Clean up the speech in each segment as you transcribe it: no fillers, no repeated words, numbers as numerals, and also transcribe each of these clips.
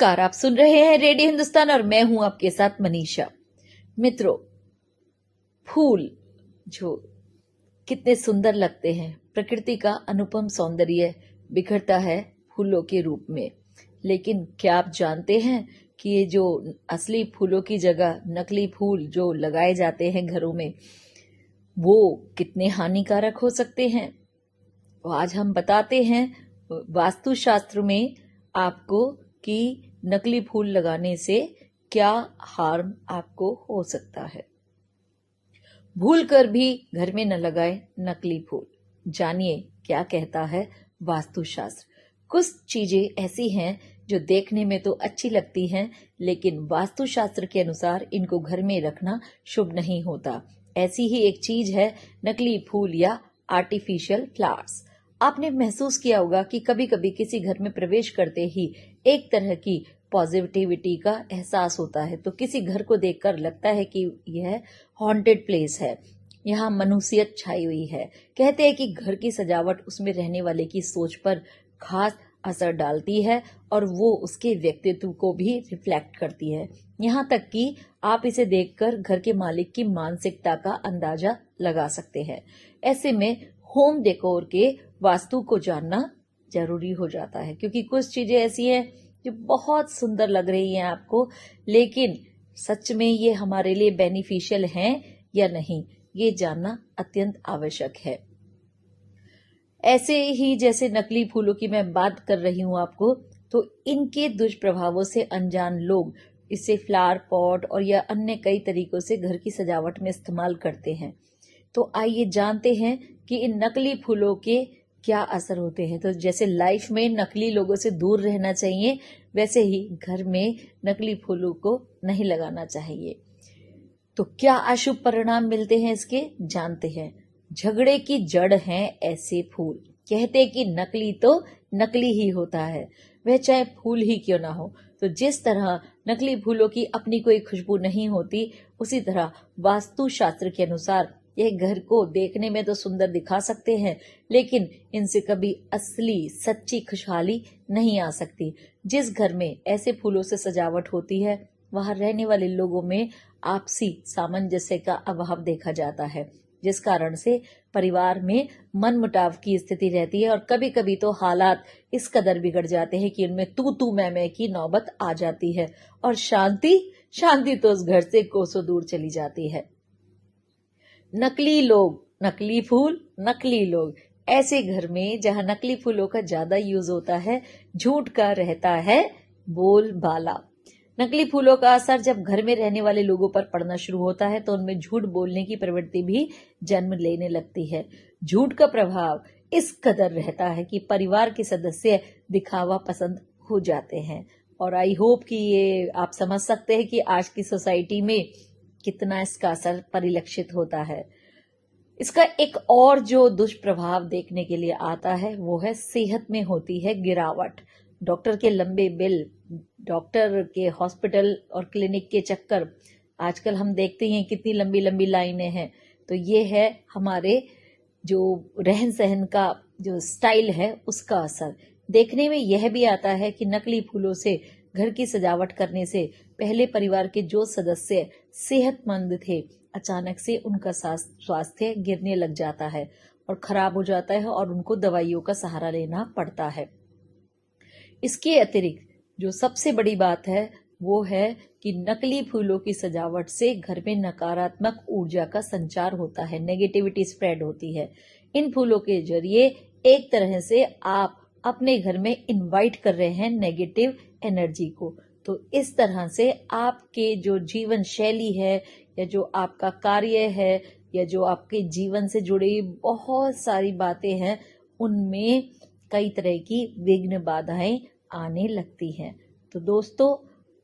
नमस्कार, आप सुन रहे हैं रेडियो हिंदुस्तान और मैं हूं आपके साथ मनीषा। मित्रों, फूल जो कितने सुंदर लगते हैं, प्रकृति का अनुपम सौंदर्य बिखरता है फूलों के रूप में। लेकिन क्या आप जानते हैं कि ये जो असली फूलों की जगह नकली फूल जो लगाए जाते हैं घरों में, वो कितने हानिकारक हो सकते हैं? तो आज हम बताते हैं वास्तुशास्त्र में आपको कि नकली फूल लगाने से क्या हार्म आपको हो सकता है। भूल कर भी घर में न लगाए नकली फूल। जानिए क्या कहता है वास्तुशास्त्र। कुछ चीजें ऐसी हैं जो देखने में तो अच्छी लगती हैं, लेकिन वास्तुशास्त्र के अनुसार इनको घर में रखना शुभ नहीं होता। ऐसी ही एक चीज है नकली फूल या आर्टिफिशियल फ्लावर्स। आपने महसूस किया होगा कि कभी कभी किसी घर में प्रवेश करते ही एक तरह की पॉजिटिविटी का एहसास होता है। तो किसी घर को देखकर लगता है कि यह हॉन्टेड प्लेस है, यहाँ मनुष्यत छाई हुई है। कहते हैं कि घर की सजावट उसमें रहने वाले की सोच पर खास असर डालती है और वो उसके व्यक्तित्व को भी रिफ्लेक्ट करती है। यहाँ तक कि आप इसे देखकर घर के मालिक की मानसिकता का अंदाजा लगा सकते हैं। ऐसे में होम डेकोर के वास्तु को जानना जरूरी हो जाता है, क्योंकि कुछ चीजें ऐसी हैं जो बहुत सुंदर लग रही हैं आपको, लेकिन सच में ये हमारे लिए बेनिफिशियल हैं या नहीं, ये जानना अत्यंत आवश्यक है। ऐसे ही जैसे नकली फूलों की मैं बात कर रही हूं आपको, तो इनके दुष्प्रभावों से अनजान लोग इसे फ्लावर पॉट और या अन्य कई तरीकों से घर की सजावट में इस्तेमाल करते हैं। तो आइए जानते हैं कि इन नकली फूलों के क्या असर होते हैं। तो जैसे लाइफ में नकली लोगों से दूर रहना चाहिए, वैसे ही घर में नकली फूलों को नहीं लगाना चाहिए। तो क्या अशुभ परिणाम मिलते हैं इसके, जानते हैं। झगड़े की जड़ हैं ऐसे फूल। कहते कि नकली तो नकली ही होता है, वह चाहे फूल ही क्यों ना हो। तो जिस तरह नकली फूलों की अपनी कोई खुशबू नहीं होती, उसी तरह वास्तुशास्त्र के अनुसार यह घर को देखने में तो सुंदर दिखा सकते हैं, लेकिन इनसे कभी असली सच्ची खुशहाली नहीं आ सकती। जिस घर में ऐसे फूलों से सजावट होती है, वहां रहने वाले लोगों में आपसी सामंजस्य का अभाव देखा जाता है, जिस कारण से परिवार में मनमुटाव की स्थिति रहती है और कभी कभी तो हालात इस कदर बिगड़ जाते हैं कि उनमें तू मैं की नौबत आ जाती है और शांति तो उस घर से कोसों दूर चली जाती है। नकली लोग, नकली फूल, नकली लोग। ऐसे घर में जहां नकली फूलों का ज्यादा यूज होता है, झूठ का रहता है बोलबाला। नकली फूलों का असर जब घर में रहने वाले लोगों पर पड़ना शुरू होता है, तो उनमें झूठ बोलने की प्रवृत्ति भी जन्म लेने लगती है। झूठ का प्रभाव इस कदर रहता है कि परिवार के सदस्य दिखावा पसंद हो जाते हैं। और आई होप कि ये आप समझ सकते हैं कि आज की सोसाइटी में कितना इसका असर परिलक्षित होता है। इसका एक और जो दुष्प्रभाव देखने के लिए आता है, वो है सेहत में होती है गिरावट। डॉक्टर के लंबे बिल, डॉक्टर के हॉस्पिटल और क्लिनिक के चक्कर, आजकल हम देखते हैं कितनी लंबी लंबी लाइनें हैं। तो ये है हमारे जो रहन सहन का जो स्टाइल है, उसका असर। देखने में यह भी आता है कि नकली फूलों से घर की सजावट करने से पहले परिवार के जो सदस्य सेहतमंद थे, अचानक से उनका स्वास्थ्य गिरने लग जाता है और खराब हो जाता है और उनको दवाइयों का सहारा लेना पड़ता है। इसके अतिरिक्त जो सबसे बड़ी बात है, वो है कि नकली फूलों की सजावट से घर में नकारात्मक ऊर्जा का संचार होता है, नेगेटिविटी स्प्रेड होती है। इन फूलों के जरिए एक तरह से आप अपने घर में इनवाइट कर रहे हैं नेगेटिव एनर्जी को। तो इस तरह से आपके जो जीवन शैली है, या जो आपका कार्य है, या जो आपके जीवन से जुड़ी बहुत सारी बातें हैं, उनमें कई तरह की विघ्न बाधाएं आने लगती हैं। तो दोस्तों,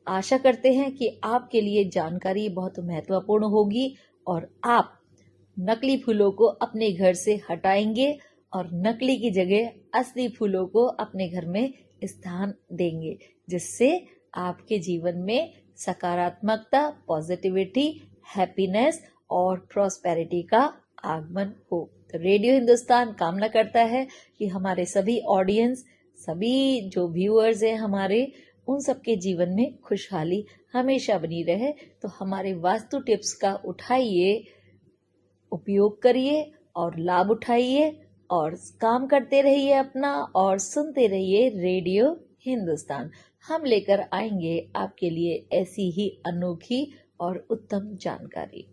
आशा करते हैं कि आपके लिए जानकारी बहुत महत्वपूर्ण होगी और आप नकली फूलों को अपने घर से हटाएंगे और नकली की जगह असली फूलों को अपने घर में स्थान देंगे, जिससे आपके जीवन में सकारात्मकता, पॉजिटिविटी, हैप्पीनेस और प्रॉस्पेरिटी का आगमन हो। तो रेडियो हिंदुस्तान कामना करता है कि हमारे सभी ऑडियंस, सभी जो व्यूअर्स हैं हमारे, उन सबके जीवन में खुशहाली हमेशा बनी रहे। तो हमारे वास्तु टिप्स का उठाइए, उपयोग करिए और लाभ उठाइए और काम करते रहिए अपना और सुनते रहिए रेडियो हिंदुस्तान। हम लेकर आएंगे आपके लिए ऐसी ही अनोखी और उत्तम जानकारी।